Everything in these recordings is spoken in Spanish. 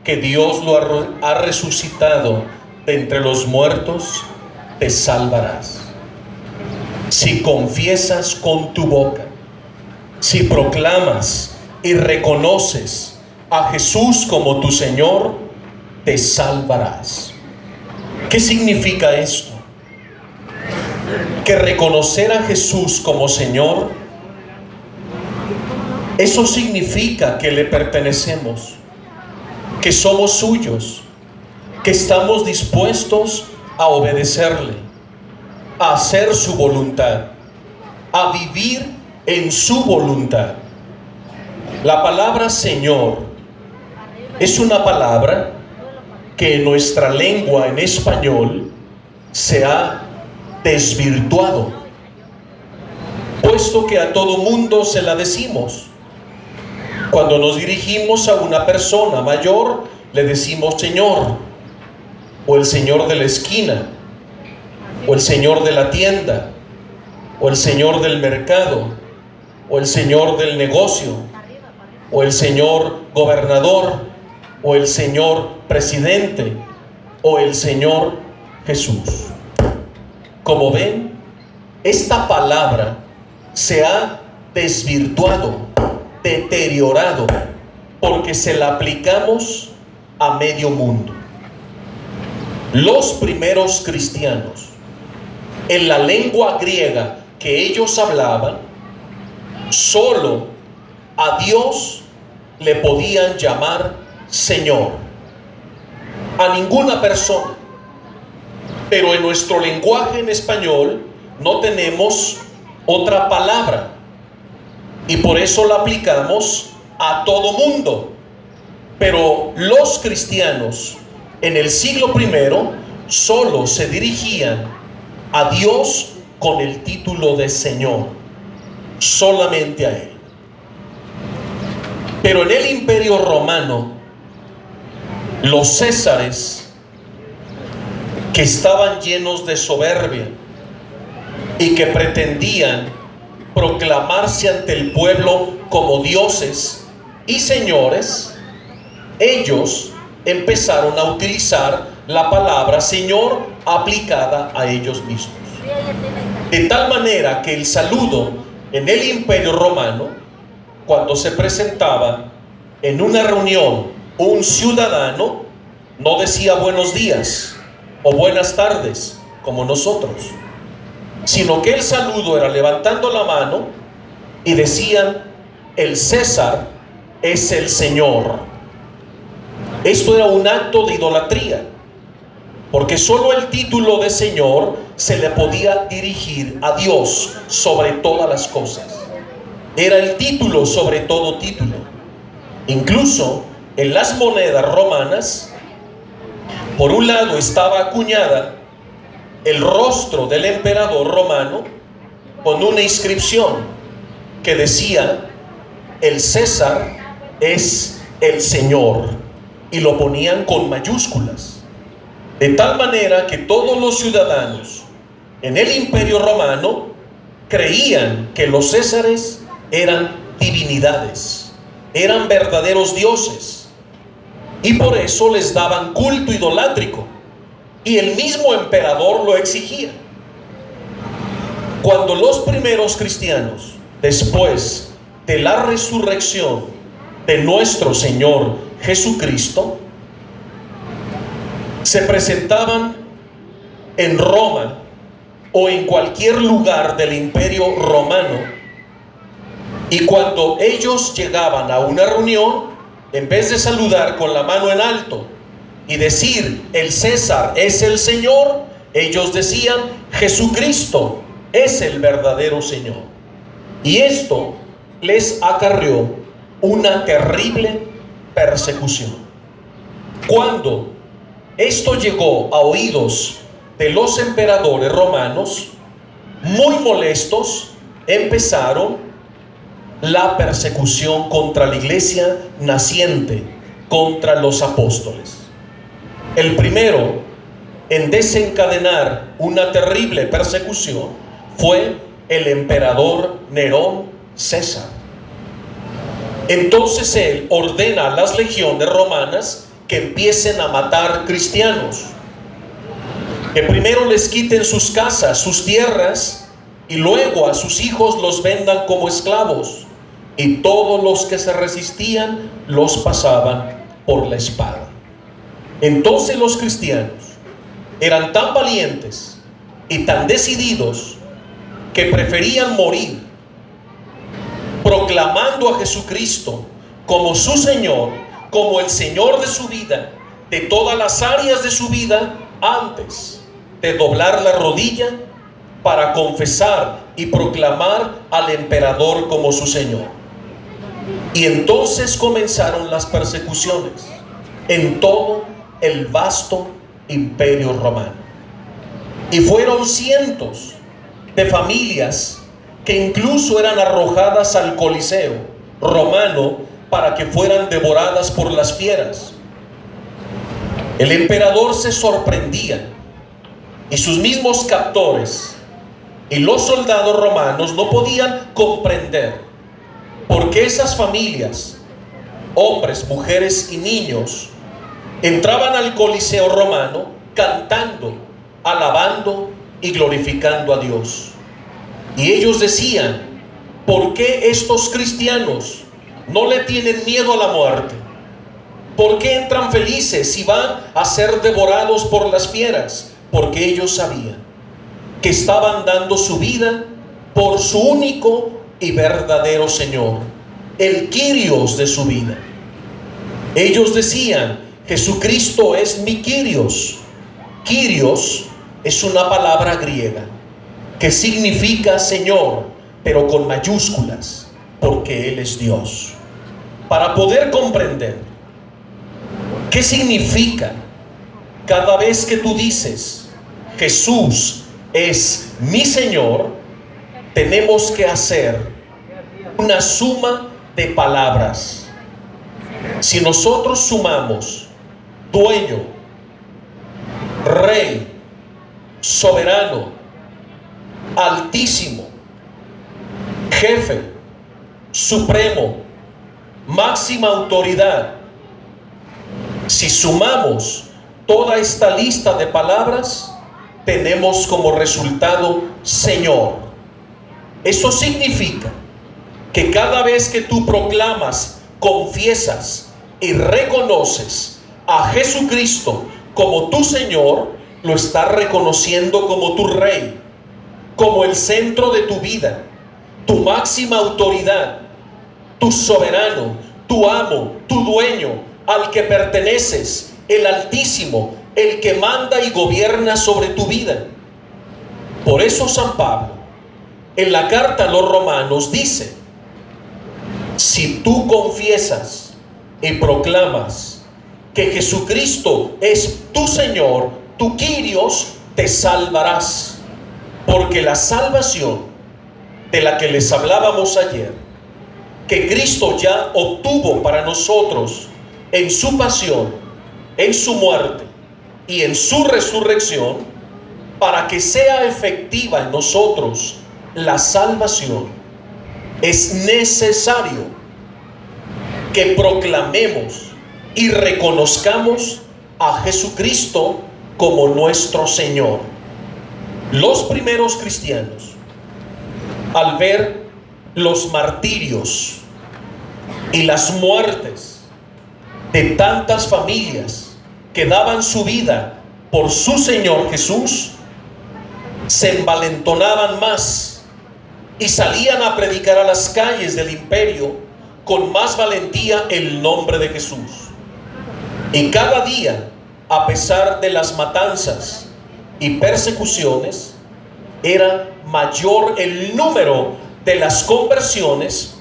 que Dios lo ha resucitado de entre los muertos, te salvarás. Si confiesas con tu boca, si proclamas y reconoces a Jesús como tu Señor, te salvarás. ¿Qué significa esto? Que reconocer a Jesús como Señor, eso significa que le pertenecemos, que somos suyos, que estamos dispuestos a obedecerle, a hacer su voluntad, a vivir en su voluntad. La palabra Señor es una palabra que en nuestra lengua, en español, se ha desvirtuado, puesto que a todo mundo se la decimos. Cuando nos dirigimos a una persona mayor, le decimos Señor, o el Señor de la esquina, o el Señor de la tienda, o el Señor del mercado, o el Señor del negocio, o el Señor gobernador, o el Señor presidente, o el Señor Jesús. Como ven, esta palabra se ha desvirtuado, deteriorado, porque se la aplicamos a medio mundo. Los primeros cristianos, en la lengua griega que ellos hablaban, solo a Dios le podían llamar Señor, a ninguna persona. Pero en nuestro lenguaje en español no tenemos otra palabra, y por eso la aplicamos a todo mundo. Pero los cristianos en el siglo I solo se dirigían a Dios con el título de Señor, solamente a Él. Pero en el Imperio Romano, los césares, que estaban llenos de soberbia y que pretendían proclamarse ante el pueblo como dioses y señores, ellos empezaron a utilizar la palabra Señor aplicada a ellos mismos. De tal manera que el saludo en el Imperio Romano, cuando se presentaba en una reunión un ciudadano, no decía buenos días o buenas tardes como nosotros, sino que el saludo era levantando la mano y decían: el César es el Señor. Esto era un acto de idolatría, porque solo el título de Señor se le podía dirigir a Dios sobre todas las cosas. Era el título sobre todo título. Incluso en las monedas romanas, por un lado estaba acuñada el rostro del emperador romano con una inscripción que decía: el César es el Señor, y lo ponían con mayúsculas, de tal manera que todos los ciudadanos en el Imperio Romano creían que los césares eran divinidades, eran verdaderos dioses, y por eso les daban culto idolátrico, y el mismo emperador lo exigía. Cuando los primeros cristianos, después de la resurrección de nuestro Señor Jesucristo, se presentaban en Roma o en cualquier lugar del Imperio Romano, y cuando ellos llegaban a una reunión, en vez de saludar con la mano en alto y decir el César es el Señor, ellos decían Jesucristo es el verdadero Señor. Y esto les acarreó una terrible persecución. Cuando esto llegó a oídos de los emperadores romanos, muy molestos, empezaron la persecución contra la iglesia naciente, contra los apóstoles. El primero en desencadenar una terrible persecución fue el emperador Nerón César. Entonces él ordena a las legiones romanas que empiecen a matar cristianos, que primero les quiten sus casas, sus tierras, y luego a sus hijos los vendan como esclavos, y todos los que se resistían los pasaban por la espada. Entonces los cristianos eran tan valientes y tan decididos que preferían morir proclamando a Jesucristo como su Señor, como el Señor de su vida, de todas las áreas de su vida, antes de doblar la rodilla para confesar y proclamar al emperador como su Señor. Y entonces comenzaron las persecuciones en todo el vasto imperio romano. Y fueron cientos de familias que incluso eran arrojadas al Coliseo romano para que fueran devoradas por las fieras. El emperador se sorprendía y sus mismos captores y los soldados romanos no podían comprender por qué esas familias, hombres, mujeres y niños, entraban al Coliseo romano cantando, alabando y glorificando a Dios. Y ellos decían: ¿por qué estos cristianos no le tienen miedo a la muerte? ¿Por qué entran felices y van a ser devorados por las fieras? Porque ellos sabían que estaban dando su vida por su único y verdadero Señor, el Kyrios de su vida. Ellos decían: Jesucristo es mi Kyrios. Kyrios es una palabra griega que significa Señor, pero con mayúsculas, porque Él es Dios. Para poder comprender qué significa cada vez que tú dices Jesús es mi Señor, tenemos que hacer una suma de palabras. Si nosotros sumamos dueño, rey, soberano, altísimo, jefe, supremo, máxima autoridad, si sumamos toda esta lista de palabras, tenemos como resultado Señor. Eso significa que cada vez que tú proclamas, confiesas y reconoces a Jesucristo como tu Señor, lo estás reconociendo como tu Rey, como el centro de tu vida, tu máxima autoridad, tu soberano, tu amo, tu dueño, al que perteneces, el Altísimo, el que manda y gobierna sobre tu vida. Por eso San Pablo, en la carta a los Romanos, dice: si tú confiesas y proclamas que Jesucristo es tu Señor, tu Kyrios, te salvarás. Porque la salvación de la que les hablábamos ayer, que Cristo ya obtuvo para nosotros en su pasión, en su muerte y en su resurrección, para que sea efectiva en nosotros la salvación, es necesario que proclamemos y reconozcamos a Jesucristo como nuestro Señor. Los primeros cristianos, al ver los martirios y las muertes de tantas familias que daban su vida por su Señor Jesús, se envalentonaban más y salían a predicar a las calles del imperio con más valentía el nombre de Jesús. Y cada día, a pesar de las matanzas y persecuciones, era mayor el número de las conversiones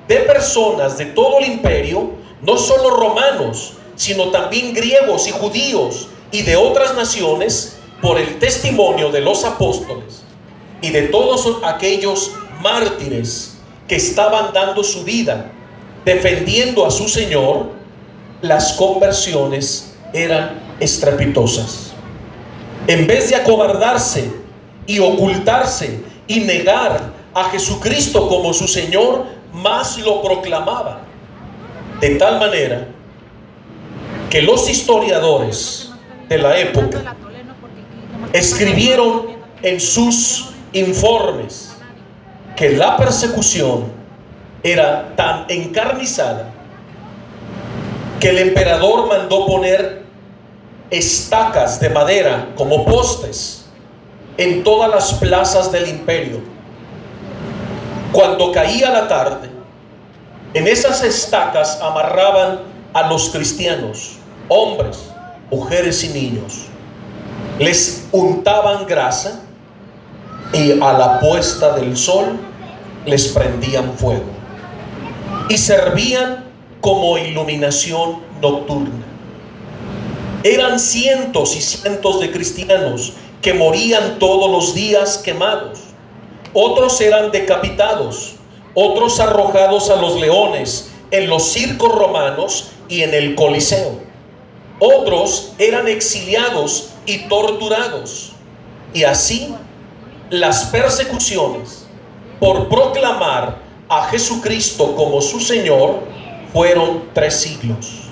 de personas de todo el imperio, no solo romanos, sino también griegos y judíos y de otras naciones, por el testimonio de los apóstoles y de todos aquellos mártires que estaban dando su vida defendiendo a su Señor. Las conversiones eran estrepitosas. En vez de acobardarse y ocultarse y negar a Jesucristo como su Señor, más lo proclamaban. De tal manera que los historiadores de la época escribieron en sus informes que la persecución era tan encarnizada que el emperador mandó poner estacas de madera como postes en todas las plazas del imperio. Cuando caía la tarde, en esas estacas amarraban a los cristianos, hombres, mujeres y niños. Les untaban grasa y a la puesta del sol les prendían fuego y servían como iluminación nocturna. Eran cientos y cientos de cristianos que morían todos los días quemados. Otros eran decapitados, otros arrojados a los leones en los circos romanos y en el Coliseo. Otros eran exiliados y torturados. Y así las persecuciones por proclamar a Jesucristo como su Señor fueron 3 siglos.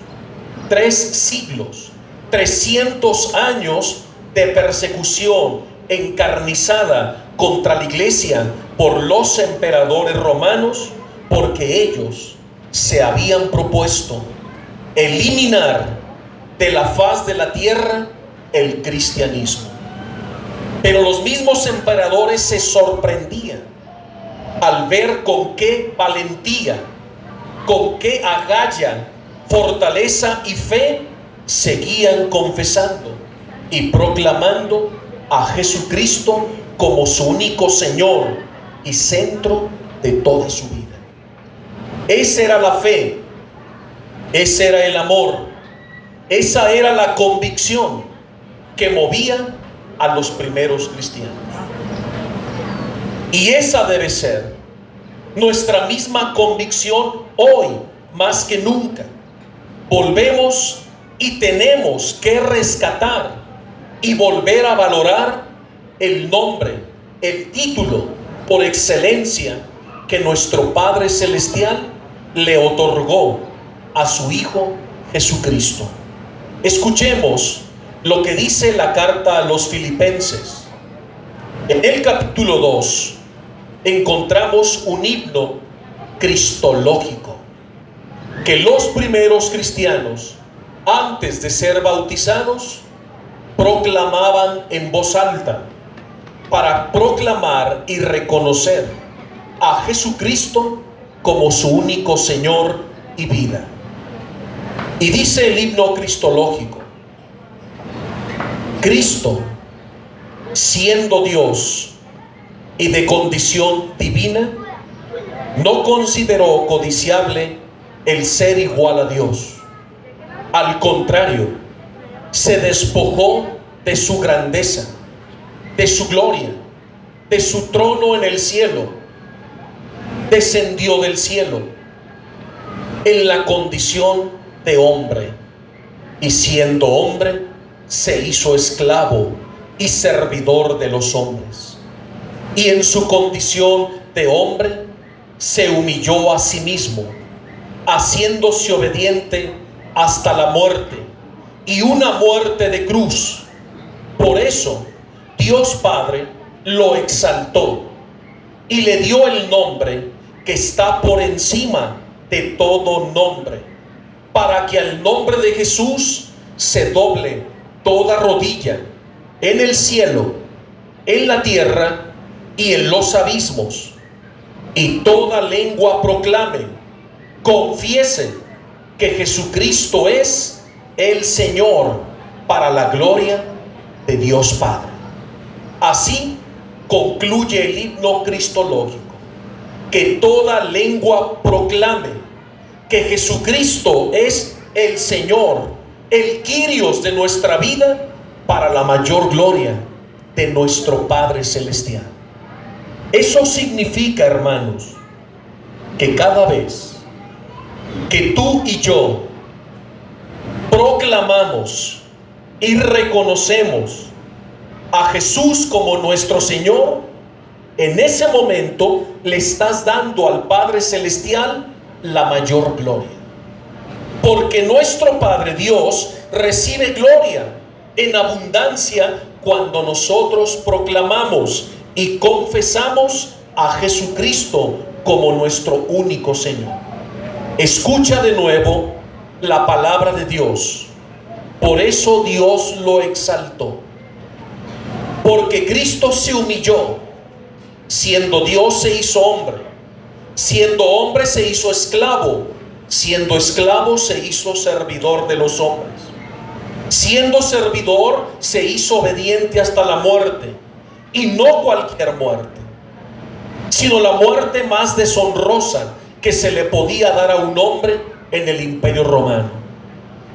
3 siglos, 300 años de persecución encarnizada contra la iglesia por los emperadores romanos, porque ellos se habían propuesto eliminar de la faz de la tierra el cristianismo. Pero los mismos emperadores se sorprendían al ver con qué valentía, con qué agallas, fortaleza y fe seguían confesando y proclamando a Jesucristo como su único Señor y centro de toda su vida. Esa era la fe, ese era el amor, esa era la convicción que movía a los primeros cristianos. Y esa debe ser nuestra misma convicción hoy, más que nunca. Volvemos y tenemos que rescatar y volver a valorar el nombre, el título por excelencia que nuestro Padre Celestial le otorgó a su Hijo Jesucristo. Escuchemos lo que dice la carta a los Filipenses. En el capítulo 2 encontramos un himno cristológico que los primeros cristianos, antes de ser bautizados, proclamaban en voz alta para proclamar y reconocer a Jesucristo como su único Señor y vida. Y dice el himno cristológico: Cristo, siendo Dios y de condición divina, no consideró codiciable el ser igual a Dios. Al contrario, se despojó de su grandeza, de su gloria, de su trono en el cielo. Descendió del cielo en la condición de hombre, y siendo hombre, se hizo esclavo y servidor de los hombres. Y en su condición de hombre, se humilló a sí mismo, haciéndose obediente hasta la muerte, y una muerte de cruz. Por eso Dios Padre lo exaltó y le dio el nombre que está por encima de todo nombre, para que al nombre de Jesús se doble toda rodilla en el cielo, en la tierra y en los abismos, y toda lengua proclame, confiese que Jesucristo es el Señor, para la gloria de Dios Padre. Así concluye el himno cristológico: que toda lengua proclame que Jesucristo es el Señor, el Kyrios de nuestra vida, para la mayor gloria de nuestro Padre Celestial. Eso significa, hermanos, que cada vez que tú y yo proclamamos y reconocemos a Jesús como nuestro Señor, en ese momento le estás dando al Padre Celestial la mayor gloria. porque nuestro Padre Dios recibe gloria en abundancia cuando nosotros proclamamos y confesamos a Jesucristo como nuestro único Señor. Escucha de nuevo la palabra de Dios. Por eso Dios lo exaltó, porque Cristo se humilló, siendo Dios se hizo hombre, siendo hombre se hizo esclavo, siendo esclavo se hizo servidor de los hombres, siendo servidor se hizo obediente hasta la muerte, y no cualquier muerte, sino la muerte más deshonrosa que se le podía dar a un hombre en el Imperio Romano,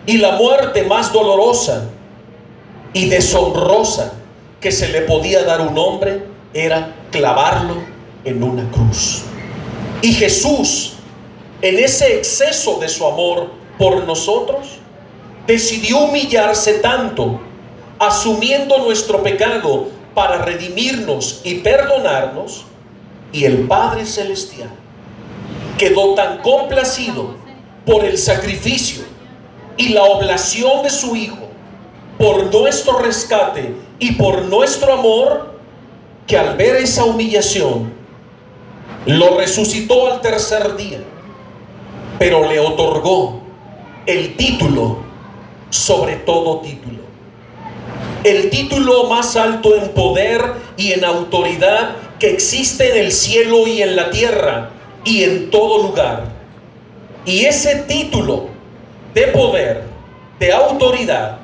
y la muerte más dolorosa y deshonrosa que se le podía dar a un hombre era clavarlo en una cruz. Y Jesús, en ese exceso de su amor por nosotros, decidió humillarse tanto, asumiendo nuestro pecado para redimirnos y perdonarnos, y el Padre Celestial quedó tan complacido por el sacrificio y la oblación de su Hijo, por nuestro rescate y por nuestro amor, que al ver esa humillación, lo resucitó al tercer día, pero le otorgó el título sobre todo título, el título más alto en poder y en autoridad que existe en el cielo y en la tierra y en todo lugar. Y ese título de poder, de autoridad,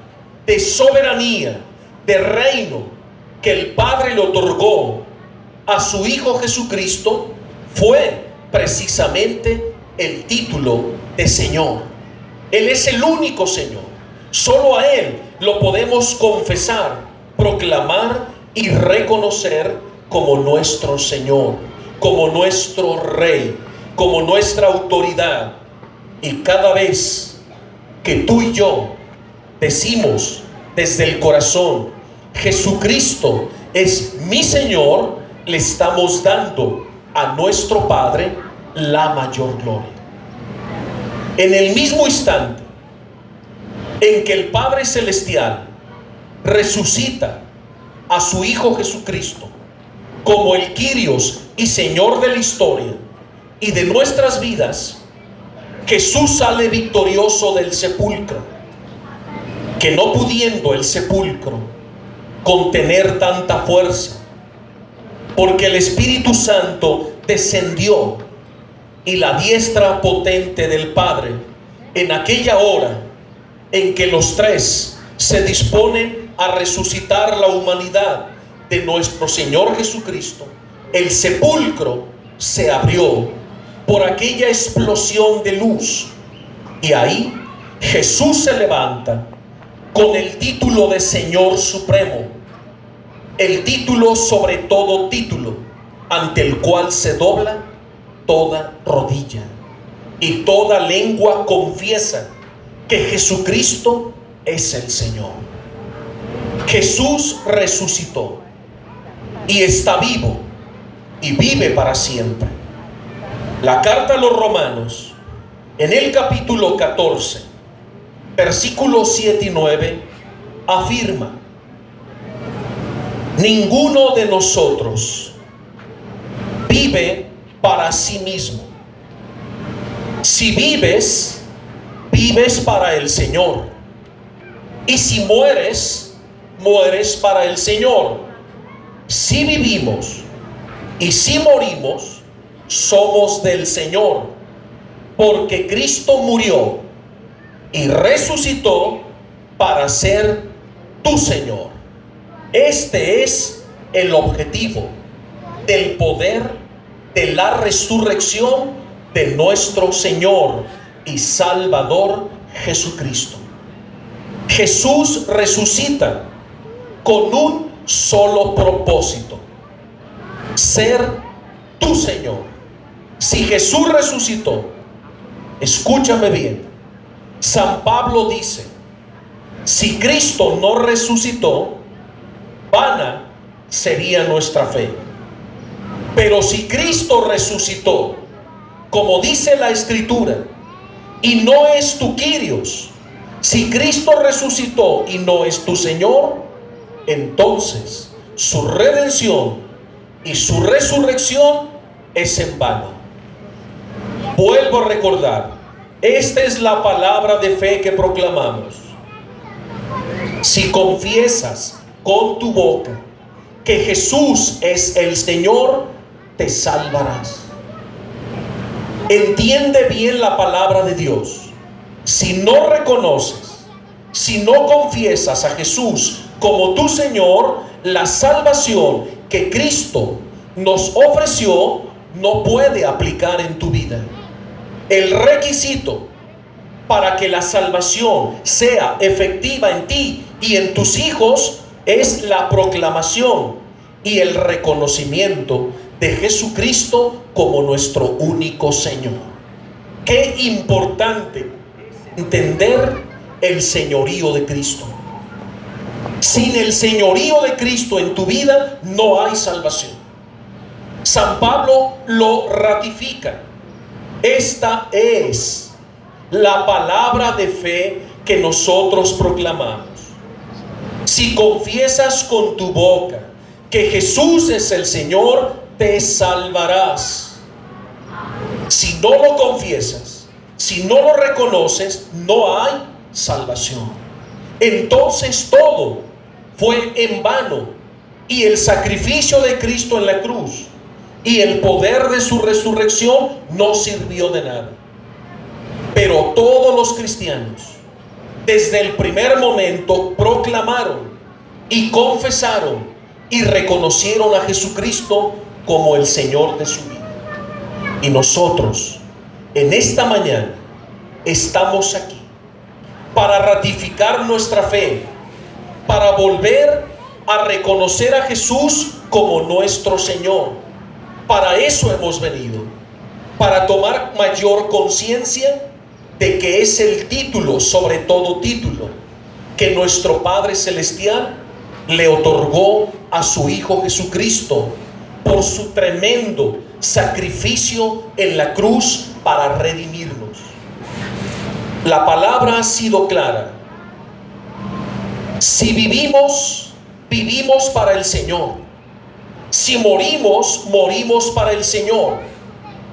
de soberanía, de reino que el Padre le otorgó a su Hijo Jesucristo fue precisamente el título de Señor. Él es el único Señor. Solo a Él lo podemos confesar, proclamar y reconocer como nuestro Señor, como nuestro Rey, como nuestra autoridad. Y cada vez que tú y yo decimos desde el corazón, Jesucristo es mi Señor, le estamos dando a nuestro Padre la mayor gloria. En el mismo instante en que el Padre Celestial resucita a su Hijo Jesucristo como el Kyrios y Señor de la historia y de nuestras vidas, Jesús sale victorioso del sepulcro, que no pudiendo el sepulcro contener tanta fuerza, porque el Espíritu Santo descendió y la diestra potente del Padre, en aquella hora en que los tres se disponen a resucitar la humanidad de nuestro Señor Jesucristo, el sepulcro se abrió por aquella explosión de luz, y ahí Jesús se levanta con el título de Señor Supremo, el título sobre todo título, ante el cual se dobla toda rodilla y toda lengua confiesa que Jesucristo es el Señor. Jesús resucitó y está vivo y vive para siempre. La carta a los Romanos, en el capítulo 14, versículos 7 y 9, afirma: ninguno de nosotros vive para sí mismo. Si vives, vives para el Señor. Y si mueres, mueres para el Señor. Si vivimos y si morimos, somos del Señor, porque Cristo murió y resucitó para ser tu Señor. Este es el objetivo del poder de la resurrección de nuestro Señor y Salvador Jesucristo. Jesús resucita con un solo propósito: ser tu Señor. Si Jesús resucitó, escúchame bien, San Pablo dice: si Cristo no resucitó, vana sería nuestra fe. Pero si Cristo resucitó, como dice la Escritura, y no es tu Kyrios, si Cristo resucitó y no es tu Señor, entonces su redención y su resurrección es en vano. Vuelvo a recordar, esta es la palabra de fe que proclamamos. Si confiesas con tu boca que Jesús es el Señor, te salvarás. Entiende bien la palabra de Dios. Si no reconoces, si no confiesas a Jesús como tu Señor, la salvación que Cristo nos ofreció no puede aplicar en tu vida. El requisito para que la salvación sea efectiva en ti y en tus hijos es la proclamación y el reconocimiento de Jesucristo como nuestro único Señor. Qué importante entender el señorío de Cristo. Sin el señorío de Cristo en tu vida no hay salvación. San Pablo lo ratifica. Esta es la palabra de fe que nosotros proclamamos. Si confiesas con tu boca que Jesús es el Señor, te salvarás. Si no lo confiesas, si no lo reconoces, no hay salvación. Entonces todo fue en vano, y el sacrificio de Cristo en la cruz y el poder de su resurrección no sirvió de nada. Pero todos los cristianos, desde el primer momento, proclamaron y confesaron y reconocieron a Jesucristo como el Señor de su vida. Y nosotros, en esta mañana, estamos aquí para ratificar nuestra fe, para volver a reconocer a Jesús como nuestro Señor. Para eso hemos venido, para tomar mayor conciencia de que es el título sobre todo título que nuestro Padre Celestial le otorgó a su Hijo Jesucristo por su tremendo sacrificio en la cruz para redimirnos. La palabra ha sido clara. Si vivimos, vivimos para el Señor. Si morimos, morimos para el Señor.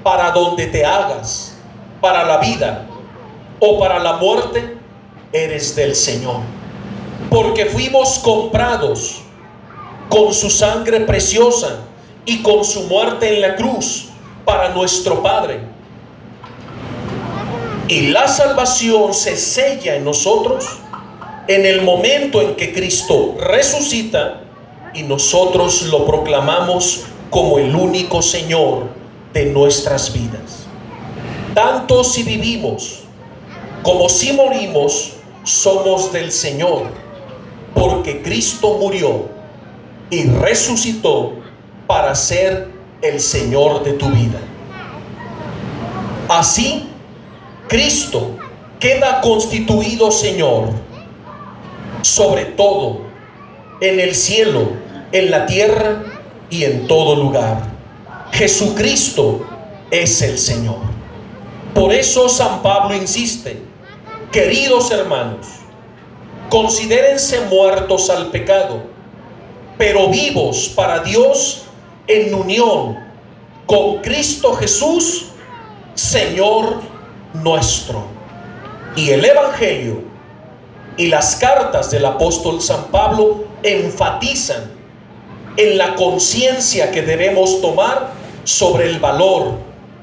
Para donde te hagas, para la vida o para la muerte, eres del Señor. Porque fuimos comprados con su sangre preciosa y con su muerte en la cruz para nuestro Padre. Y la salvación se sella en nosotros en el momento en que Cristo resucita y nosotros lo proclamamos como el único Señor de nuestras vidas. Tanto si vivimos como si morimos, somos del Señor, porque Cristo murió y resucitó para ser el Señor de tu vida. Así, Cristo queda constituido Señor sobre todo, en el cielo, en la tierra y en todo lugar. Jesucristo es el Señor. Por eso San Pablo insiste: queridos hermanos, considérense muertos al pecado, pero vivos para Dios en unión con Cristo Jesús, Señor nuestro. Y el Evangelio y las cartas del apóstol San Pablo enfatizan en la conciencia que debemos tomar sobre el valor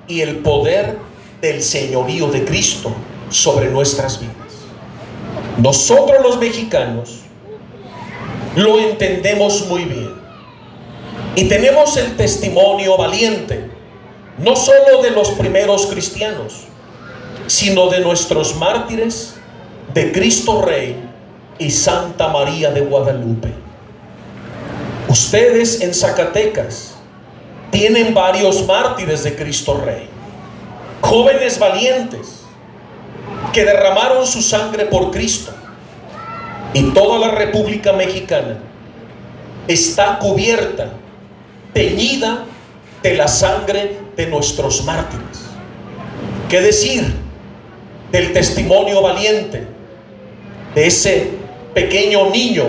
y el poder del señorío de Cristo sobre nuestras vidas. Nosotros los mexicanos lo entendemos muy bien y tenemos el testimonio valiente, no solo de los primeros cristianos, sino de nuestros mártires, de Cristo Rey y Santa María de Guadalupe. Ustedes en Zacatecas tienen varios mártires de Cristo Rey, jóvenes valientes que derramaron su sangre por Cristo, y toda la República Mexicana está cubierta, teñida de la sangre de nuestros mártires. ¿Qué decir del testimonio valiente de ese pequeño niño,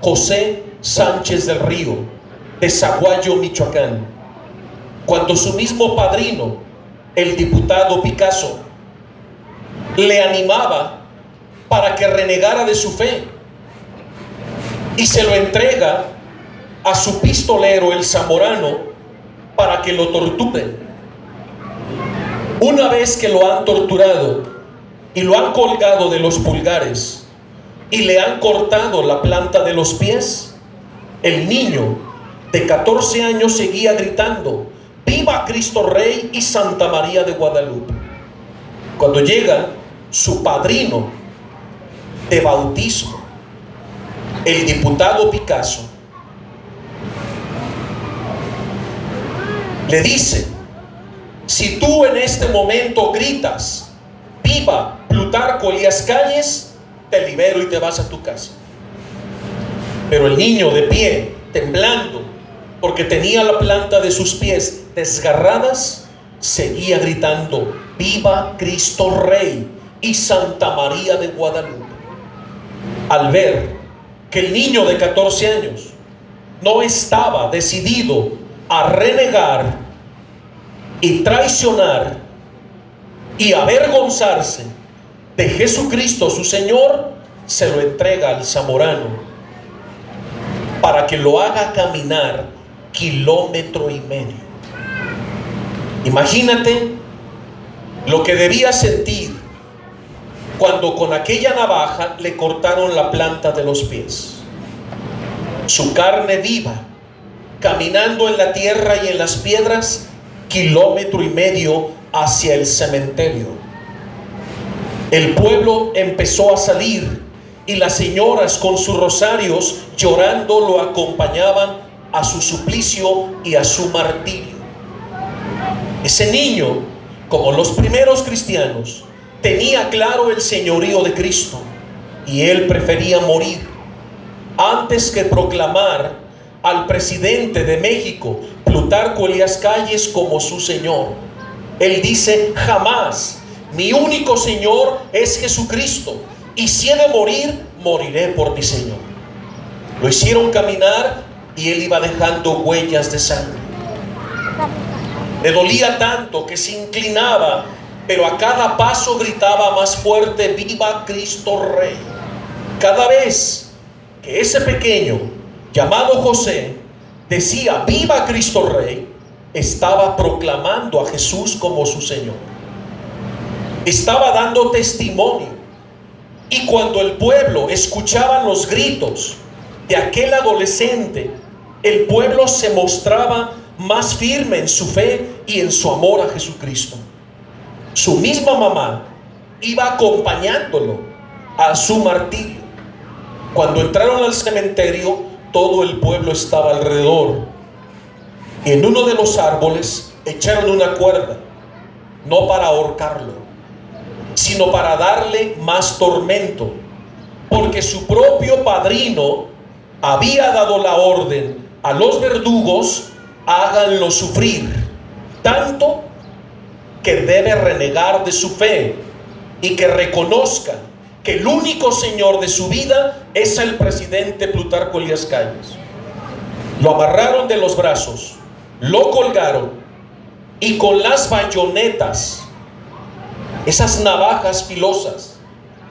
José Sánchez del Río, de Zaguayo, Michoacán, cuando su mismo padrino, el diputado Picasso, le animaba para que renegara de su fe y se lo entrega a su pistolero, el zamorano, para que lo torture. Una vez que lo han torturado y lo han colgado de los pulgares y le han cortado la planta de los pies, el niño de 14 años seguía gritando: ¡Viva Cristo Rey y Santa María de Guadalupe! Cuando llega su padrino de bautismo, el diputado Picasso, le dice: si tú en este momento gritas ¡Viva Plutarco Elías Calles!, te libero y te vas a tu casa. Pero el niño, de pie, temblando, porque tenía la planta de sus pies desgarradas, seguía gritando: ¡Viva Cristo Rey y Santa María de Guadalupe! Al ver que el niño de 14 años no estaba decidido a renegar y traicionar y avergonzarse de Jesucristo su Señor, se lo entrega al zamorano para que lo haga caminar 1,5 kilómetros. Imagínate lo que debía sentir cuando con aquella navaja le cortaron la planta de los pies. Su carne viva, caminando en la tierra y en las piedras, 1,5 kilómetros hacia el cementerio. El pueblo empezó a salir y las señoras con sus rosarios llorando lo acompañaban a su suplicio y a su martirio. Ese niño, como los primeros cristianos, tenía claro el señorío de Cristo y él prefería morir antes que proclamar al presidente de México, Plutarco Elías Calles, como su Señor. Él dice: jamás, mi único Señor es Jesucristo, y si he de morir, moriré por mi Señor. Lo hicieron caminar y él iba dejando huellas de sangre. Le dolía tanto que se inclinaba, pero a cada paso gritaba más fuerte: ¡Viva Cristo Rey! Cada vez que ese pequeño llamado José decía ¡Viva Cristo Rey!, estaba proclamando a Jesús como su Señor. Estaba dando testimonio. Y cuando el pueblo escuchaba los gritos de aquel adolescente, el pueblo se mostraba más firme en su fe y en su amor a Jesucristo. Su misma mamá iba acompañándolo a su martirio. Cuando entraron al cementerio, todo el pueblo estaba alrededor. Y en uno de los árboles echaron una cuerda, no para ahorcarlo, sino para darle más tormento, porque su propio padrino había dado la orden a los verdugos: háganlo sufrir tanto que debe renegar de su fe y que reconozca que el único Señor de su vida es el presidente Plutarco Elías Calles. Lo amarraron de los brazos, lo colgaron y con las bayonetas, esas navajas filosas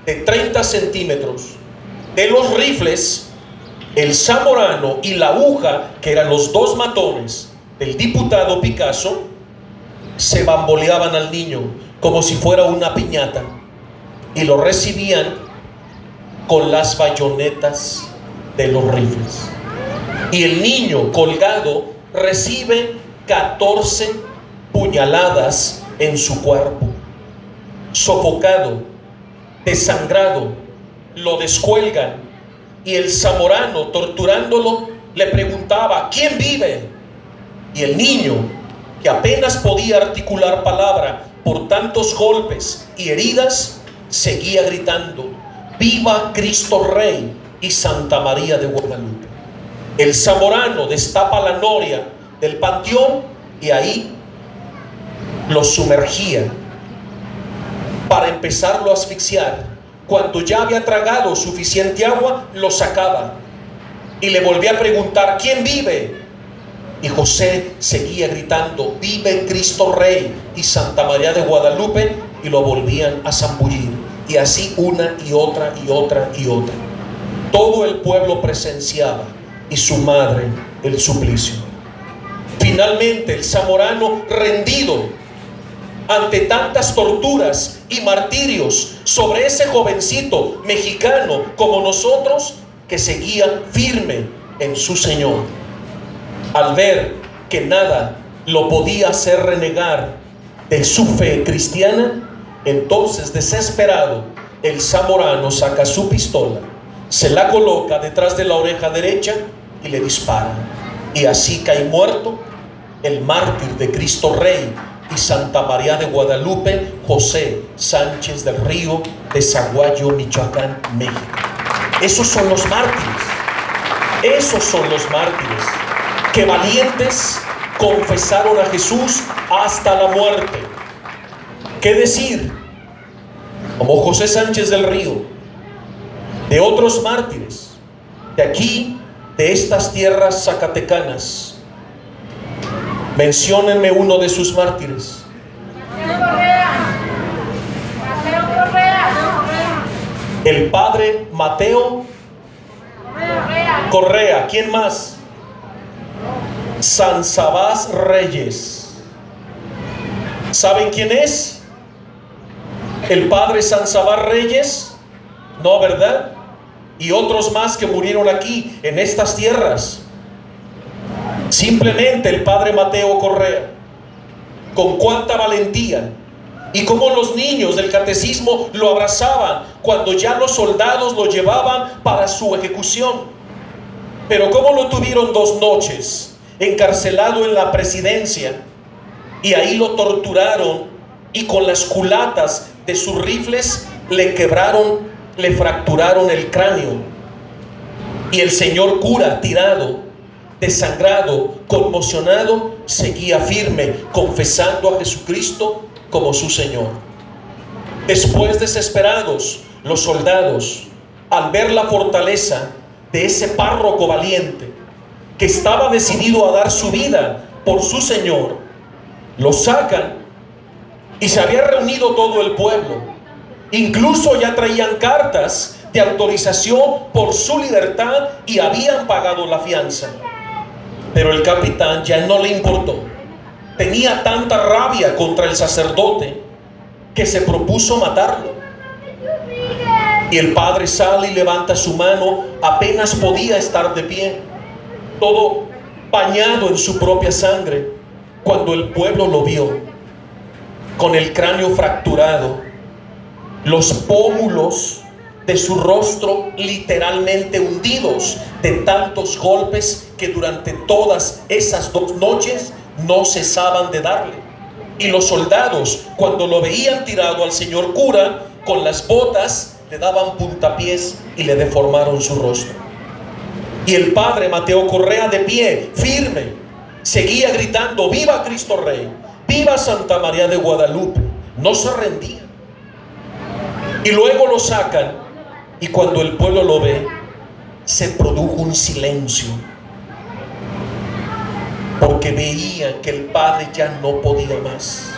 de 30 centímetros de los rifles, el zamorano y la aguja, que eran los dos matones del diputado Picasso, se bamboleaban al niño como si fuera una piñata y lo recibían con las bayonetas de los rifles. Y el niño colgado recibe 14 puñaladas en su cuerpo. Sofocado, desangrado, lo descuelgan y el zamorano, torturándolo, le preguntaba: ¿quién vive? Y el niño, que apenas podía articular palabra por tantos golpes y heridas, seguía gritando: ¡Viva Cristo Rey y Santa María de Guadalupe! El zamorano destapa la noria del panteón y ahí los sumergía para empezarlo a asfixiar. Cuando ya había tragado suficiente agua, lo sacaba y le volvía a preguntar: ¿quién vive? Y José seguía gritando: vive Cristo Rey y Santa María de Guadalupe, y lo volvían a zambullir, y así una y otra y otra y otra. Todo el pueblo presenciaba, y su madre el suplicio. Finalmente el zamorano, rendido ante tantas torturas y martirios sobre ese jovencito mexicano como nosotros, que seguía firme en su Señor, al ver que nada lo podía hacer renegar de su fe cristiana, entonces, desesperado, el zamorano saca su pistola, se la coloca detrás de la oreja derecha y le dispara. Y así cae muerto el mártir de Cristo Rey y Santa María de Guadalupe, José Sánchez del Río, de Zaguayo, Michoacán, México. Esos son los mártires. Esos son los mártires que valientes confesaron a Jesús hasta la muerte. ¿Qué decir? Como José Sánchez del Río, de otros mártires de aquí, de estas tierras zacatecanas. Menciónenme uno de sus mártires. El padre Mateo Correa. ¿Quién más? San Sabás Reyes. ¿Saben quién es? El padre San Sabás Reyes. No, ¿verdad? Y otros más que murieron aquí en estas tierras. Simplemente el padre Mateo Correa. Con cuánta valentía. Y cómo los niños del catecismo lo abrazaban cuando ya los soldados lo llevaban para su ejecución. Pero cómo lo tuvieron 2 noches encarcelado en la presidencia, y ahí lo torturaron, y con las culatas de sus rifles le quebraron, le fracturaron el cráneo. Y el señor cura, tirado, desangrado, conmocionado, seguía firme, confesando a Jesucristo como su Señor. Después, desesperados, los soldados, al ver la fortaleza de ese párroco valiente que estaba decidido a dar su vida por su Señor, lo sacan, y se había reunido todo el pueblo. Incluso ya traían cartas de autorización por su libertad y habían pagado la fianza. Pero el capitán ya no le importó. Tenía tanta rabia contra el sacerdote que se propuso matarlo. Y el padre sale y levanta su mano, apenas podía estar de pie, todo bañado en su propia sangre, cuando el pueblo lo vio, con el cráneo fracturado, los pómulos de su rostro literalmente hundidos de tantos golpes que durante todas esas 2 noches no cesaban de darle. Y los soldados, cuando lo veían tirado al señor cura, con las botas le daban puntapiés y le deformaron su rostro. Y el padre Mateo Correa, de pie, firme, seguía gritando: viva Cristo Rey, viva Santa María de Guadalupe. No se rendía. Y luego lo sacan, y cuando el pueblo lo ve, se produjo un silencio, porque veían que el padre ya no podía más.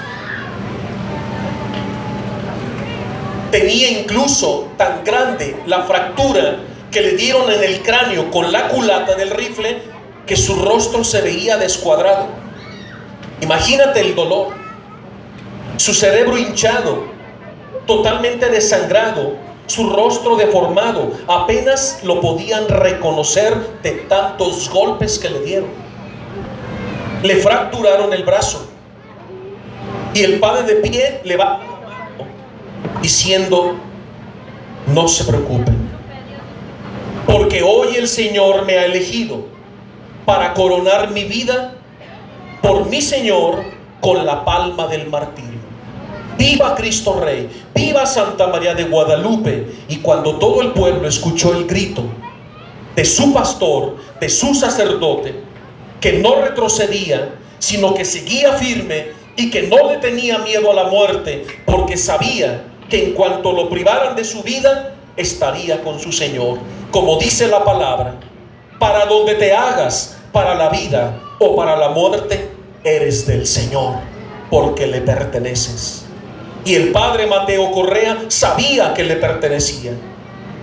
Tenía incluso tan grande la fractura que le dieron en el cráneo con la culata del rifle, que su rostro se veía descuadrado. Imagínate el dolor. Su cerebro hinchado, totalmente desangrado, su rostro deformado, apenas lo podían reconocer de tantos golpes que le dieron. Le fracturaron el brazo, y el padre de pie le va diciendo: no se preocupen, porque hoy el Señor me ha elegido para coronar mi vida por mi Señor con la palma del martirio. Viva Cristo Rey, viva Santa María de Guadalupe. Y cuando todo el pueblo escuchó el grito de su pastor, de su sacerdote, que no retrocedía, sino que seguía firme y que no le tenía miedo a la muerte, porque sabía que en cuanto lo privaran de su vida, estaría con su Señor. Como dice la palabra, para donde te hagas, para la vida o para la muerte, eres del Señor, porque le perteneces. Y el padre Mateo Correa sabía que le pertenecía.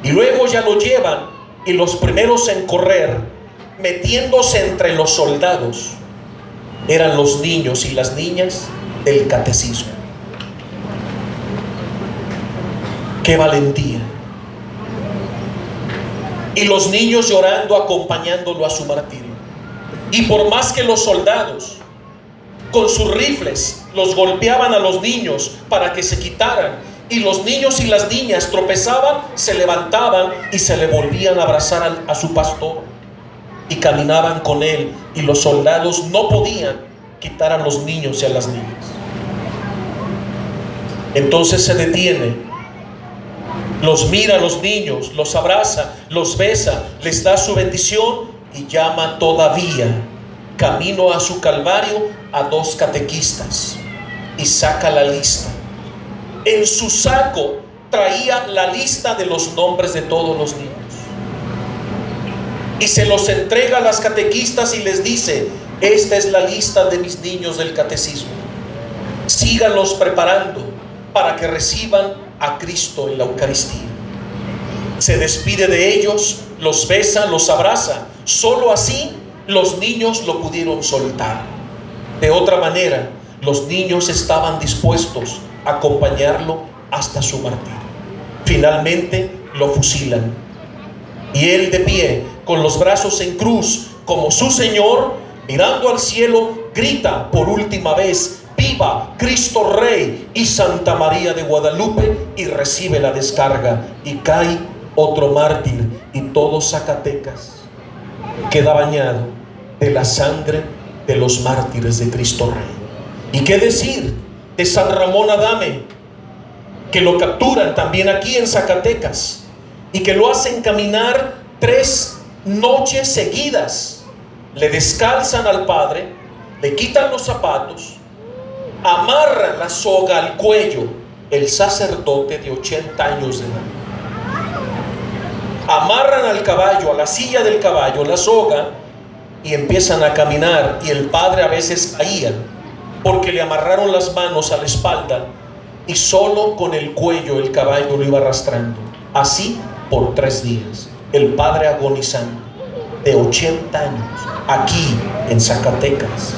Y luego ya lo llevan, y los primeros en correr, metiéndose entre los soldados, eran los niños y las niñas del catecismo. ¡Qué valentía! Y los niños llorando, acompañándolo a su martirio. Y por más que los soldados con sus rifles los golpeaban a los niños para que se quitaran, y los niños y las niñas tropezaban, se levantaban y se le volvían a abrazar a su pastor y caminaban con él, y los soldados no podían quitar a los niños y a las niñas. Entonces se detiene, los mira a los niños, los abraza, los besa, les da su bendición y llama todavía camino a su calvario a 2 catequistas y saca la lista. En su saco traía la lista de los nombres de todos los niños y se los entrega a las catequistas y les dice: esta es la lista de mis niños del catecismo, síganlos preparando para que reciban a Cristo en la Eucaristía. Se despide de ellos, los besa, los abraza. Solo así los niños lo pudieron soltar. De otra manera, los niños estaban dispuestos a acompañarlo hasta su martirio. Finalmente lo fusilan, y él de pie, con los brazos en cruz, como su Señor, mirando al cielo, grita por última vez: ¡Viva Cristo Rey y Santa María de Guadalupe! Y recibe la descarga, y cae otro mártir, y todo Zacatecas queda bañado de la sangre de los mártires de Cristo Rey. ¿Y qué decir de San Ramón Adame, que lo capturan también aquí en Zacatecas y que lo hacen caminar 3 noches seguidas? Le descalzan al padre, le quitan los zapatos, amarran la soga al cuello, el sacerdote de 80 años de edad. Amarran al caballo, a la silla del caballo, la soga, y empiezan a caminar. Y el padre a veces caía porque le amarraron las manos a la espalda y solo con el cuello el caballo lo iba arrastrando. Así por 3 días, el padre agonizando, de 80 años, aquí en Zacatecas.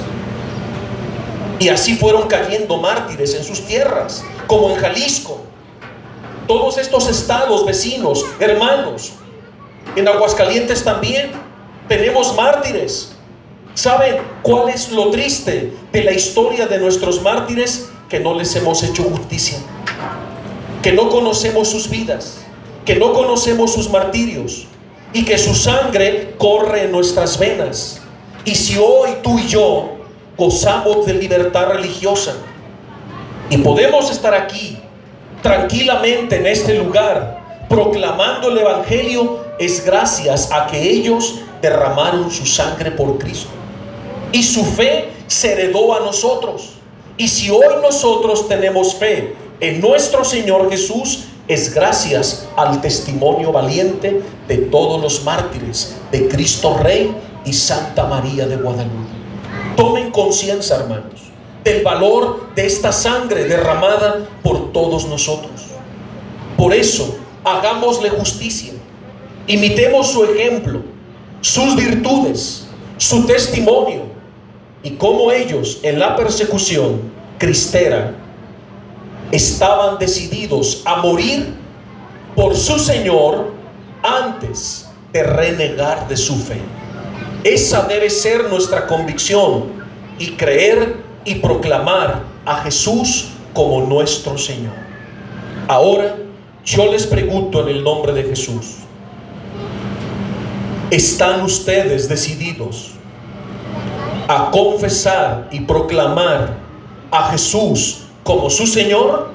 Y así fueron cayendo mártires en sus tierras, como en Jalisco. Todos estos estados vecinos, hermanos, en Aguascalientes también tenemos mártires. ¿Saben cuál es lo triste de la historia de nuestros mártires? Que no les hemos hecho justicia, que no conocemos sus vidas, que no conocemos sus martirios, y que su sangre corre en nuestras venas. Y si hoy tú y yo gozamos de libertad religiosa y podemos estar aquí tranquilamente en este lugar proclamando el Evangelio, es gracias a que ellos derramaron su sangre por Cristo y su fe se heredó a nosotros. Y si hoy nosotros tenemos fe en nuestro Señor Jesús, es gracias al testimonio valiente de todos los mártires de Cristo Rey y Santa María de Guadalupe. Tomen conciencia, hermanos, del valor de esta sangre derramada por todos nosotros. Por eso, hagámosle justicia, imitemos su ejemplo, sus virtudes, su testimonio, y cómo ellos en la persecución cristera estaban decididos a morir por su Señor antes de renegar de su fe. Esa debe ser nuestra convicción, y creer y proclamar a Jesús como nuestro Señor. Ahora yo les pregunto en el nombre de Jesús: ¿están ustedes decididos a confesar y proclamar a Jesús como su Señor?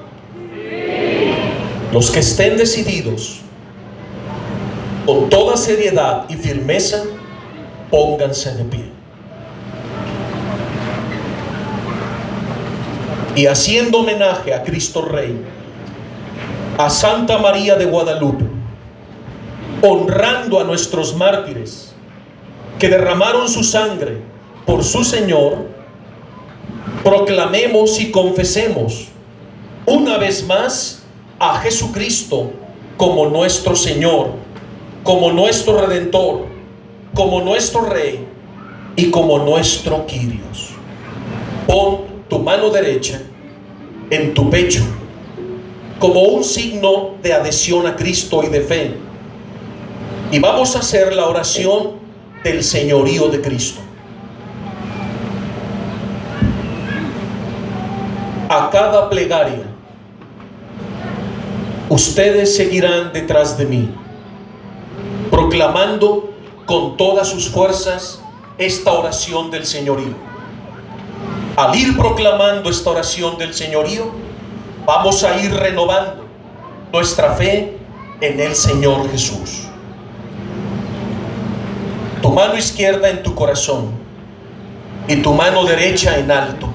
Sí. Los que estén decididos, con toda seriedad y firmeza, pónganse de pie. Y haciendo homenaje a Cristo Rey, a Santa María de Guadalupe, honrando a nuestros mártires que derramaron su sangre por su Señor, proclamemos y confesemos una vez más a Jesucristo como nuestro Señor, como nuestro Redentor, como nuestro Rey y como nuestro Kyrios. Pon tu mano derecha en tu pecho como un signo de adhesión a Cristo y de fe. Y vamos a hacer la oración del señorío de Cristo. A cada plegaria, ustedes seguirán detrás de mí, proclamando con todas sus fuerzas esta oración del señorío. Al ir proclamando esta oración del señorío, vamos a ir renovando nuestra fe en el Señor Jesús. Tu mano izquierda en tu corazón y tu mano derecha en alto.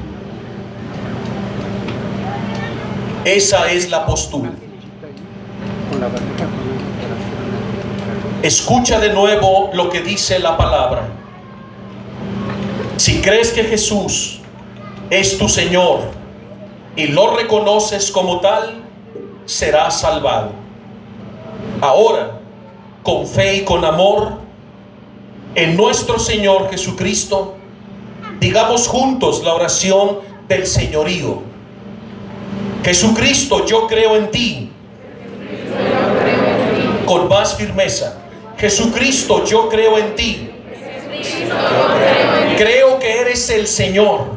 Esa es la postura. Escucha de nuevo lo que dice la palabra. Si crees que Jesús es tu Señor y lo reconoces como tal, serás salvado. Ahora, con fe y con amor en nuestro Señor Jesucristo, digamos juntos la oración del señorío. Jesucristo, yo creo en ti. Con más firmeza. Jesucristo, yo creo en ti. Creo que eres el Señor,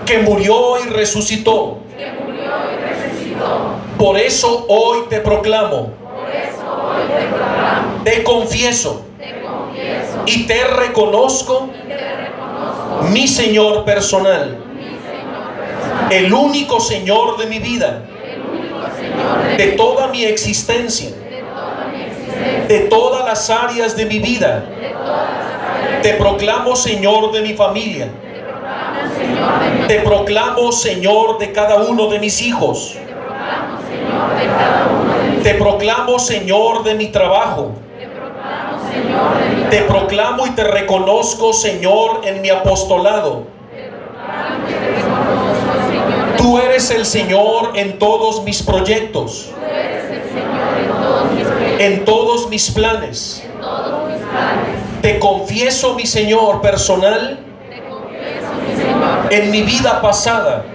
que murió y resucitó. Por eso hoy te proclamo, te confieso y te reconozco mi Señor personal, el único Señor de mi vida, de toda mi existencia, de todas las áreas de mi vida. Te proclamo Señor de mi familia. Te proclamo Señor de cada uno de mis hijos. Te proclamo Señor de mi trabajo. Te proclamo y te reconozco Señor en mi apostolado. Tú eres el Señor en todos mis proyectos, en todos mis planes. Te confieso, mi Señor personal, en mi vida pasada,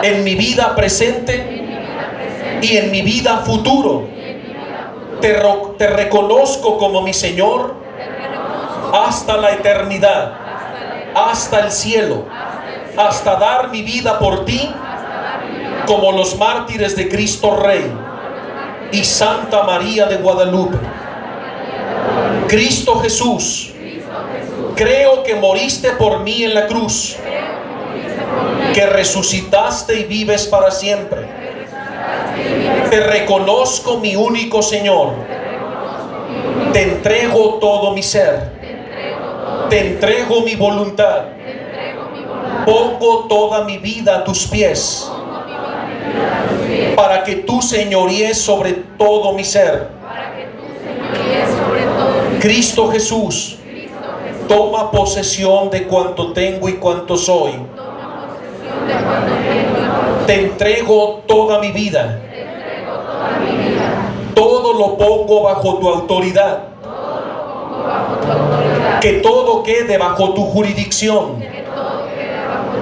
en mi vida presente y en mi vida futuro. Te reconozco como mi Señor hasta la eternidad, hasta el cielo, hasta dar mi vida por ti, como los mártires de Cristo Rey y Santa María de Guadalupe. Cristo Jesús, creo que moriste por mí en la cruz, que resucitaste y vives para siempre. Te reconozco mi único Señor. Te entrego todo mi ser. Te entrego mi voluntad. Pongo toda mi vida a tus pies, para que tú señoríes sobre todo mi ser. Cristo Jesús, toma posesión de cuanto tengo y cuanto soy. Te entrego toda mi vida. Todo lo pongo bajo tu autoridad. Que todo quede bajo tu jurisdicción.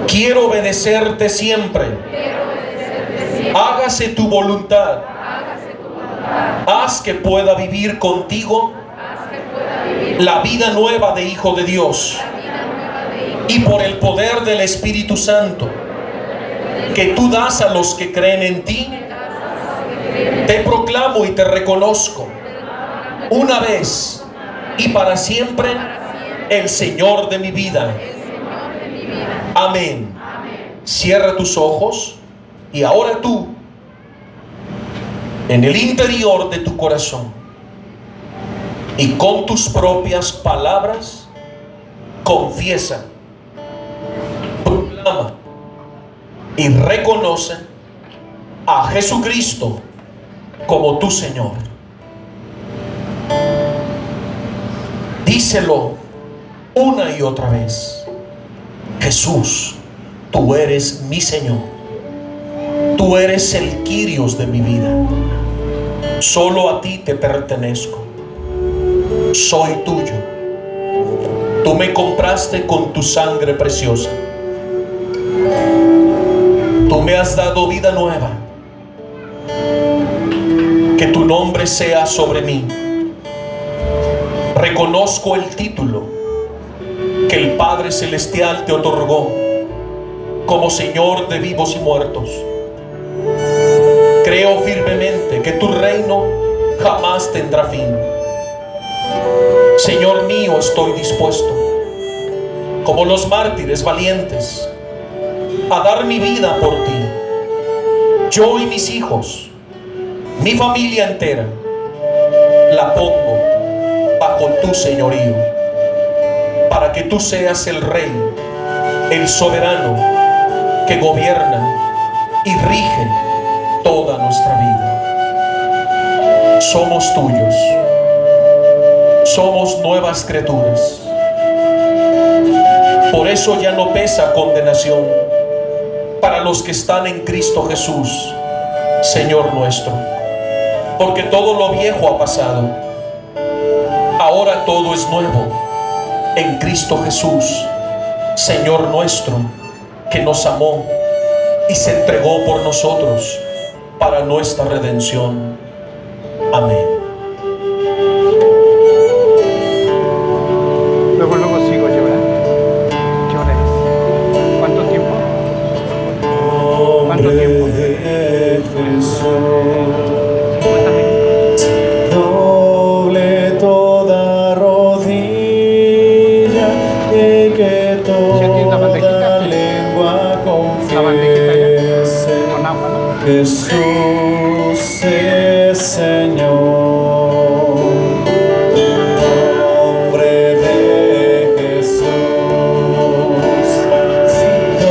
Quiero obedecerte siempre. Hágase tu voluntad. Haz que pueda vivir contigo la vida nueva de hijo de Dios. Y por el poder del Espíritu Santo que tú das a los que creen en ti, te proclamo y te reconozco una vez y para siempre el Señor de mi vida. Amén. Cierra tus ojos y ahora tú, en el interior de tu corazón y con tus propias palabras, confiesa, proclama y reconoce a Jesucristo como tu Señor. Díselo una y otra vez: Jesús, tú eres mi Señor. Tú eres el Kyrios de mi vida. Solo a ti te pertenezco. Soy tuyo. Tú me compraste con tu sangre preciosa. Tú me has dado vida nueva. Que tu nombre sea sobre mí. Reconozco el título que el Padre Celestial te otorgó como Señor de vivos y muertos. Creo firmemente que tu reino jamás tendrá fin. Señor mío, estoy dispuesto, como los mártires valientes, a dar mi vida por ti. Yo y mis hijos, mi familia entera, la pongo bajo tu señorío, para que tú seas el Rey, el soberano que gobierna y rige toda nuestra vida. Somos tuyos. Somos nuevas criaturas. Por eso ya no pesa condenación para los que están en Cristo Jesús, Señor nuestro. Porque todo lo viejo ha pasado. Ahora todo es nuevo en Cristo Jesús, Señor nuestro, que nos amó y se entregó por nosotros para nuestra redención. Amén. Luego sigo llorando. ¿Qué hora es? ¿Cuánto tiempo? ¿Cuánto tiempo? 50 minutos. Doble toda rodilla y que toda lengua confiese. Con agua, ¿no? Jesús es Señor.